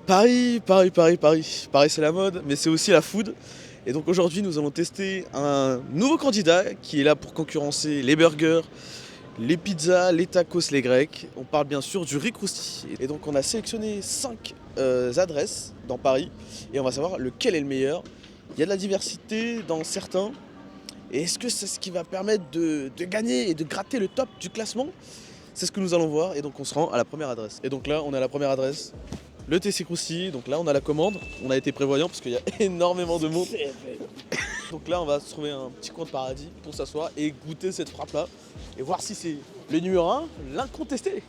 Paris, Paris, Paris, Paris. Paris, c'est la mode, mais c'est aussi la food. Et donc aujourd'hui, nous allons tester un nouveau candidat qui est là pour concurrencer les burgers, les pizzas, les tacos, les grecs. On parle bien sûr du riz crousti. Et donc on a sélectionné 5 adresses dans Paris et on va savoir lequel est le meilleur. Il y a de la diversité dans certains. Et est-ce que c'est ce qui va permettre de gagner et de gratter le top du classement? C'est ce que nous allons voir. Et donc on se rend à la première adresse. Et donc là, on est à la première adresse. Le TC Crousty, donc là on a la commande, on a été prévoyant parce qu'il y a énormément de monde. Donc là on va se trouver un petit coin de paradis pour s'asseoir et goûter cette frappe là et voir si c'est le numéro 1, l'incontesté.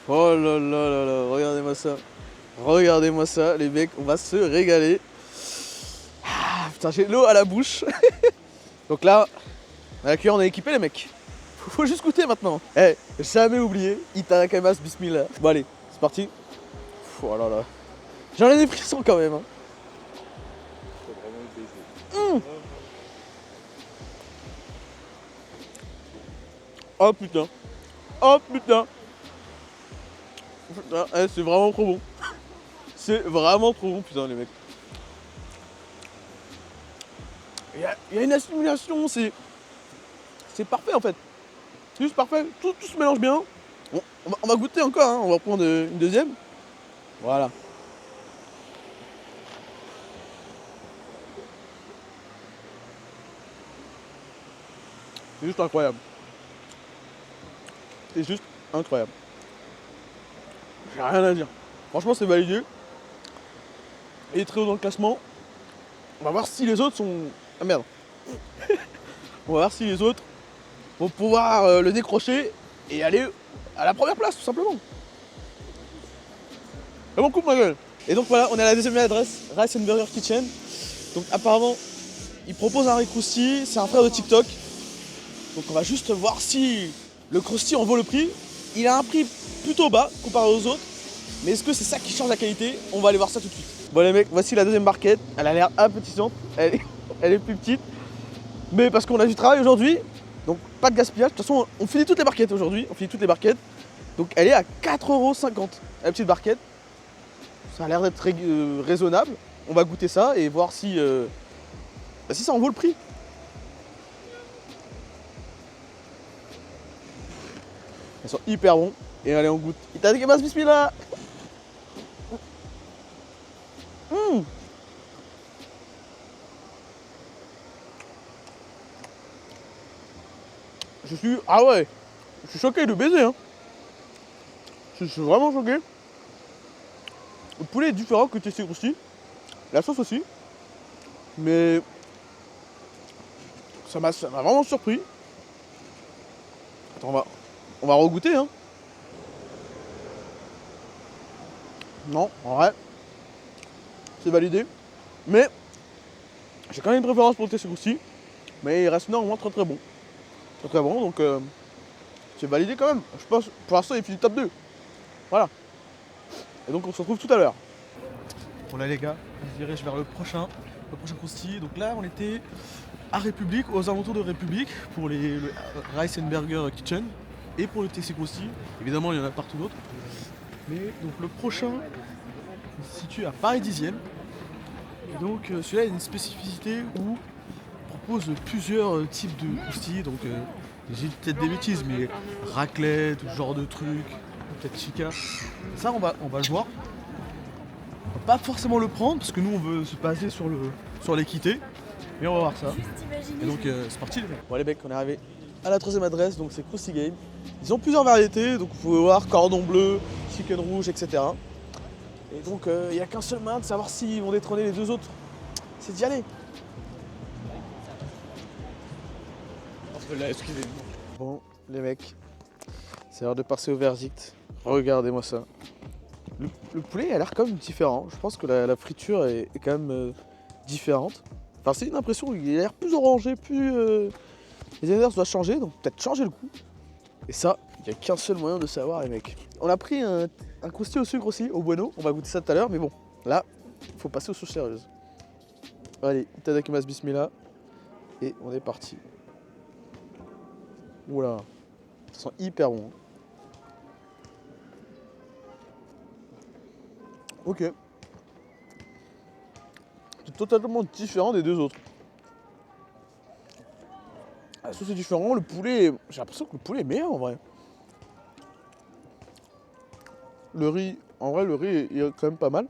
Oh là là là là, regardez-moi ça. Regardez-moi ça les mecs, on va se régaler. Ah, putain j'ai l'eau à la bouche. Donc là, on a équipé les mecs. Faut juste goûter maintenant. Eh, jamais oublié, Itadakimasu bismillah. Bon allez, c'est parti. Oh là là. J'en ai des frissons quand même. Hein. Mmh. Oh putain. Oh putain. Putain, eh, c'est vraiment trop bon. C'est vraiment trop bon, putain, les mecs. Il y a une assimilation, c'est parfait en fait. C'est juste parfait. Tout se mélange bien. On va goûter encore, hein. On va prendre une deuxième. Voilà. C'est juste incroyable. C'est juste incroyable. J'ai rien à dire. Franchement, c'est validé. Il est très haut dans le classement. On va voir si les autres sont. Ah merde. On va voir si les autres vont pouvoir le décrocher et aller à la première place, tout simplement. Et bon coup, ma gueule. Et donc voilà, on est à la deuxième adresse, Rice and Burger Kitchen. Donc apparemment, il propose un riz crousti, c'est un frère de TikTok. Donc on va juste voir si le crousti en vaut le prix. Il a un prix plutôt bas comparé aux autres. Mais est-ce que c'est ça qui change la qualité? On va aller voir ça tout de suite. Bon les mecs, voici la deuxième barquette. Elle a l'air appétissante. Elle est plus petite. Mais parce qu'on a du travail aujourd'hui. Donc pas de gaspillage. De toute façon, on finit toutes les barquettes aujourd'hui. On finit toutes les barquettes. Donc elle est à 4,50 €. La petite barquette. Ça a l'air d'être raisonnable. On va goûter ça et voir si ça en vaut le prix. Elles sont hyper bons. Et allez, on goûte. Itadakimasu bismillah. Mmh. Je suis. Ah ouais. Je suis choqué de baiser. Hein. Je suis vraiment choqué. Le poulet est différent que TC Crousty. La sauce aussi. Mais ça m'a vraiment surpris. Attends, on va regoûter. Hein. Non, en vrai, c'est validé. Mais j'ai quand même une préférence pour le TC Crousty. Mais il reste néanmoins très très bon. Très très bon, donc c'est validé quand même. Je pense, pour l'instant, il finit top 2. Voilà. Et donc on se retrouve tout à l'heure. Bon là les gars, on se dirige vers le prochain croustillis. Donc là on était à République, aux alentours de République, pour le Rice and Burger Kitchen et pour le TC Crousty. Évidemment il y en a partout d'autres. Mais donc le prochain se situe à Paris 10e. Et donc celui-là a une spécificité où il propose plusieurs types de croustillis. Donc j'ai peut-être des bêtises, mais raclette, ou ce genre de trucs, peut-être chica. Ça on va le voir. Pas forcément le prendre parce que nous on veut se baser sur l'équité, mais on va voir ça. Et donc c'est parti les mecs. Bon les mecs, on est arrivé à la troisième adresse, donc c'est Crousty Game. Ils ont plusieurs variétés, donc vous pouvez voir cordon bleu, chicken rouge, etc. Et donc il n'y a qu'un seul moyen de savoir s'ils vont détrôner les deux autres, c'est d'y aller. Là, excusez-moi. Bon les mecs, c'est l'heure de passer au verdict. Regardez-moi ça. Le poulet a l'air quand même différent. Je pense que la friture est quand même différente. Enfin, c'est une impression, il a l'air plus orangé, plus. Les inverses doivent changer, donc peut-être changer le goût. Et ça, il n'y a qu'un seul moyen de savoir, les mecs. On a pris un croustillis au sucre aussi, au bueno. On va goûter ça tout à l'heure, mais bon, là, il faut passer aux choses sérieuses. Allez, itadakimasu bismillah. Et on est parti. Oula, ça sent hyper bon. Ok. C'est totalement différent des deux autres. La sauce est différente, le poulet, j'ai l'impression que le poulet est meilleur en vrai. Le riz, en vrai le riz est quand même pas mal.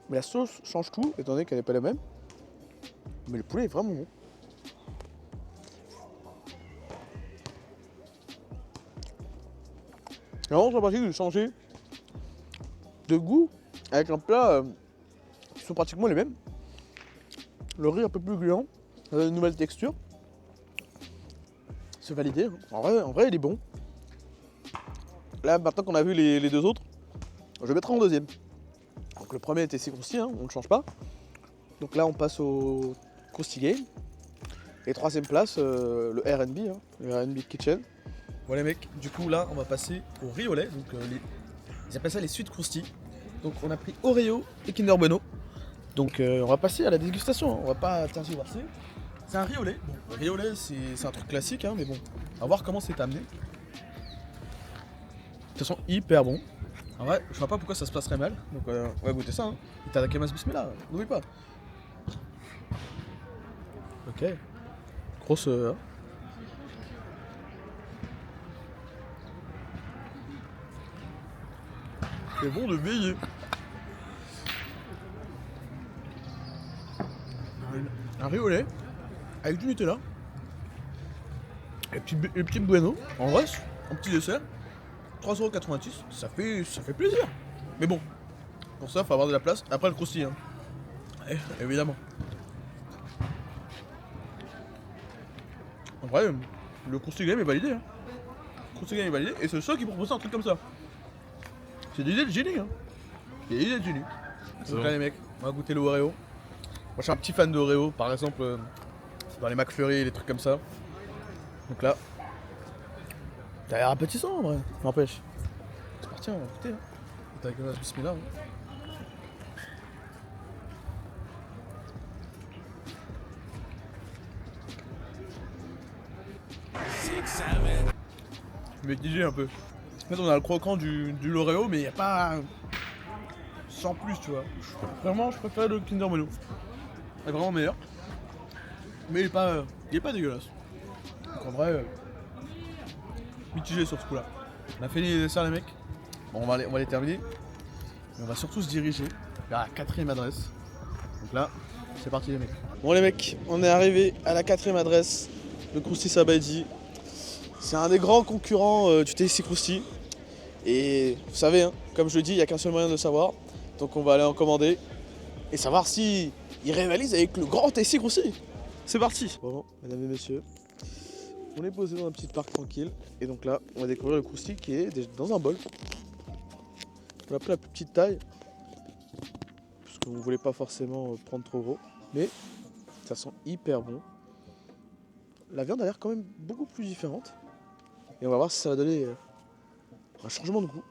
Mais la sauce change tout, étant donné qu'elle n'est pas la même. Mais le poulet est vraiment bon. C'est vraiment sympathique de changer de goût avec un plat qui sont pratiquement les mêmes. Le riz un peu plus gluant, ça donne une nouvelle texture. C'est validé. En vrai, il est bon. Là, maintenant qu'on a vu les deux autres, je le mettrai en deuxième. Donc le premier était si croustillant, on ne change pas. Donc là, on passe au Krusty Game. Et troisième place, le R&B, hein, le R&B Kitchen. Voilà les mecs, du coup là, on va passer au riz au lait. Donc ils appellent ça les suites Krusty. Donc on a pris Oreo et Kinder Bueno. Donc on va passer à la dégustation, hein. On va pas tergiverser. C'est un riz au lait. Bon, le riz au lait, c'est un truc classique, hein, mais bon, on va voir comment c'est amené. De toute façon, hyper bon. En vrai, je vois pas pourquoi ça se passerait mal. Donc on va goûter ça. Hein. Itadakimasu bismillah, n'oublie pas. Ok. Grosse. C'est bon de veiller. Un riz au lait avec du Nutella. Et petits bueno. En vrai, un petit dessert. 3,90€. Ça fait plaisir. Mais bon, pour ça, faut avoir de la place. Après le croustillant. Hein. Évidemment. En vrai, le Krusty Game est validé. Hein. Le Krusty Game est validé et c'est le seul qui propose un truc comme ça. C'est des idées de génie. Hein. Des idées de génie. Donc là, les mecs, on va goûter le Oreo. Moi, je suis un petit fan de Oreo, par exemple, dans les McFlurry et les trucs comme ça. Donc là, t'as l'air appétissant en vrai. N'empêche. C'est parti, on va goûter. Hein. Avec le bismillah. Hein. Je vais mitigé un peu. En fait, on a le croquant du L'Oreo, mais il n'y a pas. Sans plus, tu vois. Vraiment, je préfère le Kinder Bueno. Il est vraiment meilleur. Mais il est pas dégueulasse. Donc en vrai, mitigé sur ce coup-là. On a fini les desserts, les mecs. Bon, on va les terminer. Mais on va surtout se diriger vers la quatrième adresse. Donc là, c'est parti, les mecs. Bon, les mecs, on est arrivé à la quatrième adresse. Le Krusty Sabaody. C'est un des grands concurrents du Tasty Krusty. Et vous savez, hein, comme je le dis, il n'y a qu'un seul moyen de le savoir. Donc on va aller en commander et savoir si il rivalise avec le grand Tasty Krusty. C'est parti. Bon, mesdames et messieurs, on est posé dans un petit parc tranquille. Et donc là, on va découvrir le Krusty qui est dans un bol. On l'a pris la plus petite taille. Parce qu'on ne voulait pas forcément prendre trop gros. Mais ça sent hyper bon. La viande a l'air quand même beaucoup plus différente. Et on va voir si ça va donner un changement de goût.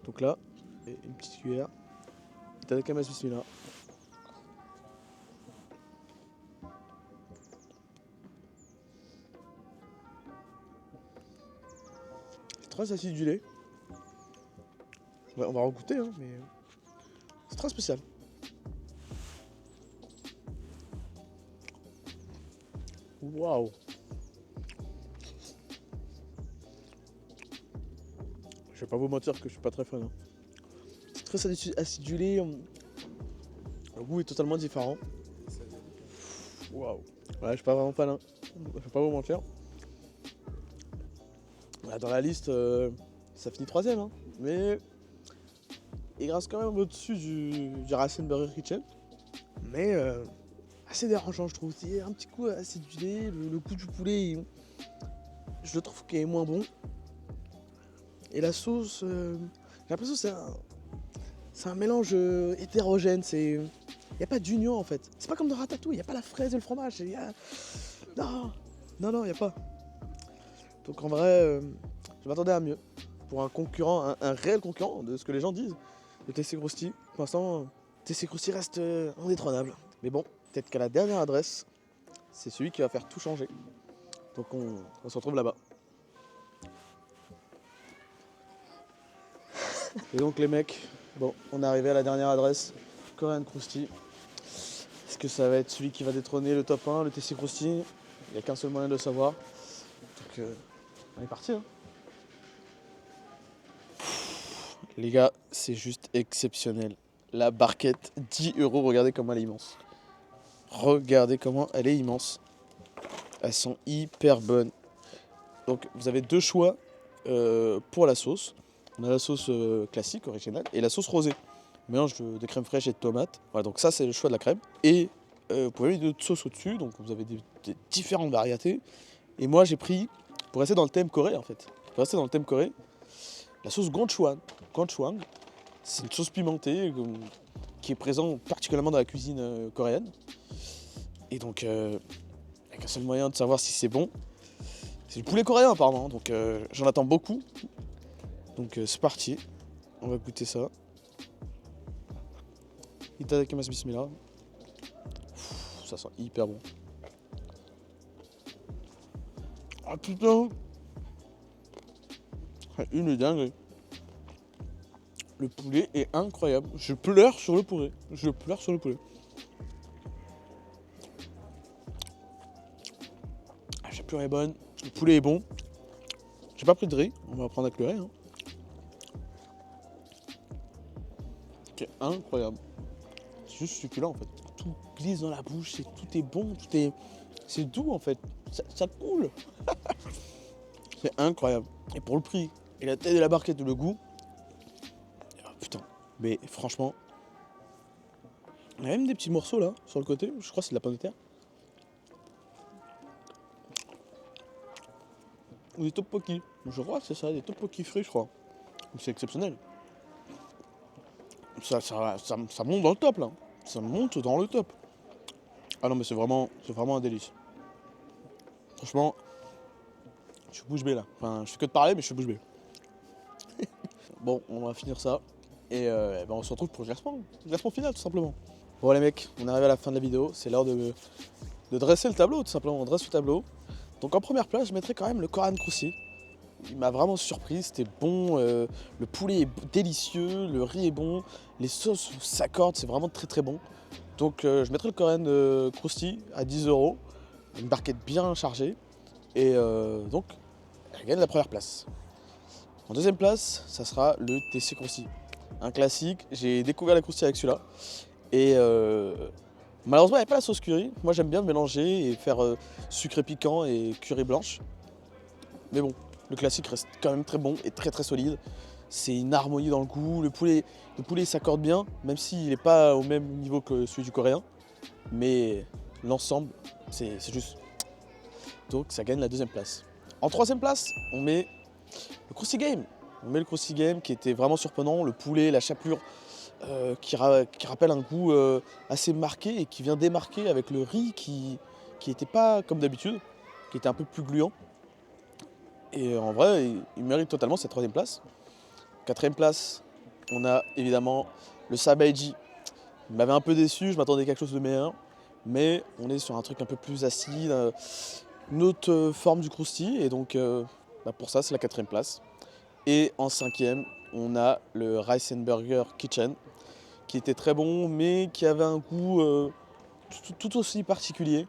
Donc là, une petite cuillère. Itadakimasu bismillah. C'est très acidulé. Ouais, on va en goûter, hein, mais c'est très spécial. Waouh! Je vais pas vous mentir que je suis pas très fan. Hein. C'est très acidulé. Le goût est totalement différent. Waouh! Ouais, je suis pas vraiment fan. Hein. Je vais pas vous mentir. Dans la liste, ça finit troisième, hein. Mais il reste quand même au-dessus du Racine Burger Kitchen. Mais assez dérangeant, je trouve. Il y a un petit coup acidulé. Le goût du poulet, je le trouve qu'il est moins bon. Et la sauce, j'ai l'impression que c'est un mélange hétérogène. Il n'y a pas d'union en fait. C'est pas comme dans Ratatouille, il n'y a pas la fraise et le fromage. Non, il n'y a pas. Donc en vrai, je m'attendais à mieux. Pour un concurrent, un réel concurrent de ce que les gens disent. Le Tasty Krusty, pour l'instant, Tasty Krusty reste indétrônable. Mais bon, peut-être qu'à la dernière adresse, c'est celui qui va faire tout changer. Donc on se retrouve là-bas. Et donc les mecs, Bon, on est arrivé à la dernière adresse, Korean Krusty. Est-ce que ça va être celui qui va détrôner le top 1, le TC Krusty? Il n'y a qu'un seul moyen de le savoir. Donc on est parti. Hein. Les gars, c'est juste exceptionnel. La barquette, 10 €, regardez comment elle est immense. Regardez comment elle est immense. Elles sont hyper bonnes. Donc vous avez deux choix pour la sauce. On a la sauce classique, originale, et la sauce rosée. Mélange de crème fraîche et de tomates. Voilà, donc ça c'est le choix de la crème. Et vous pouvez mettre d'autres sauces au-dessus, donc vous avez des différentes variétés. Et moi j'ai pris, pour rester dans le thème Corée en fait, pour rester dans le thème Corée, la sauce gochujang. Gochujang, c'est une sauce pimentée qui est présente particulièrement dans la cuisine coréenne. Et donc, avec un seul moyen de savoir si c'est bon, c'est du poulet coréen apparemment, donc j'en attends beaucoup. Donc c'est parti, on va goûter ça. Itadakimasu bismillah. Ça sent hyper bon. Ah putain, une dinguerie. Le poulet est incroyable. Je pleure sur le poulet. Je pleure sur le poulet. La chapelure est bonne. Le poulet est bon. J'ai pas pris de riz. On va prendre avec le riz. Hein. C'est incroyable. C'est juste succulent en fait. Tout glisse dans la bouche. Tout est bon. C'est doux en fait. Ça coule. C'est incroyable. Et pour le prix et la taille de la barquette et le goût. Oh, putain. Mais franchement. Il y a même des petits morceaux là, sur le côté. Je crois que c'est de la pomme de terre. Ou des tteokbokki. Je crois que c'est ça, des tteokbokki frits, je crois. C'est exceptionnel. Ça monte dans le top là. Ça monte dans le top. Ah non mais c'est vraiment un délice. Franchement, je suis bouche bée là. Enfin, je fais que de parler mais je suis bouche bée. Bon, on va finir ça. Et ben on se retrouve pour le classement final tout simplement. Bon les mecs, on est arrivé à la fin de la vidéo. C'est l'heure de dresser le tableau tout simplement. On dresse le tableau. Donc en première place, je mettrais quand même le Korean Krusty. Il m'a vraiment surpris, c'était bon, le poulet est délicieux, le riz est bon, les sauces s'accordent, c'est vraiment très très bon. Donc je mettrai le Korean Krusty à 10 €, une barquette bien chargée, et donc elle gagne la première place. En deuxième place, ça sera le TC Krusty. Un classique, j'ai découvert la Krusty avec celui-là, et malheureusement il n'y a pas la sauce curry. Moi j'aime bien mélanger et faire sucré piquant et curry blanche, mais bon. Le classique reste quand même très bon et très très solide. C'est une harmonie dans le goût. Le poulet s'accorde bien, même s'il n'est pas au même niveau que celui du coréen. Mais l'ensemble, c'est juste. Donc ça gagne la deuxième place. En troisième place, on met le Krusty Game. On met le Krusty Game qui était vraiment surprenant. Le poulet, la chapelure qui rappelle un goût assez marqué et qui vient démarquer avec le riz qui n'était pas comme d'habitude, qui était un peu plus gluant. Et en vrai, il mérite totalement cette troisième place. Quatrième place, on a évidemment le Sabaeji. Il m'avait un peu déçu, je m'attendais à quelque chose de meilleur. Mais on est sur un truc un peu plus acide, une autre forme du Krusty. Et donc pour ça, c'est la quatrième place. Et en cinquième, on a le Rice and Burger Kitchen, qui était très bon, mais qui avait un goût tout aussi particulier,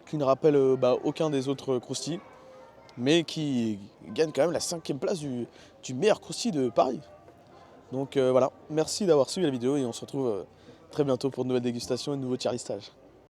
qui ne rappelle aucun des autres Krusty, mais qui gagne quand même la cinquième place du meilleur Krusty de Paris. Donc voilà, merci d'avoir suivi la vidéo et on se retrouve très bientôt pour de nouvelles dégustations et de nouveaux tier listages.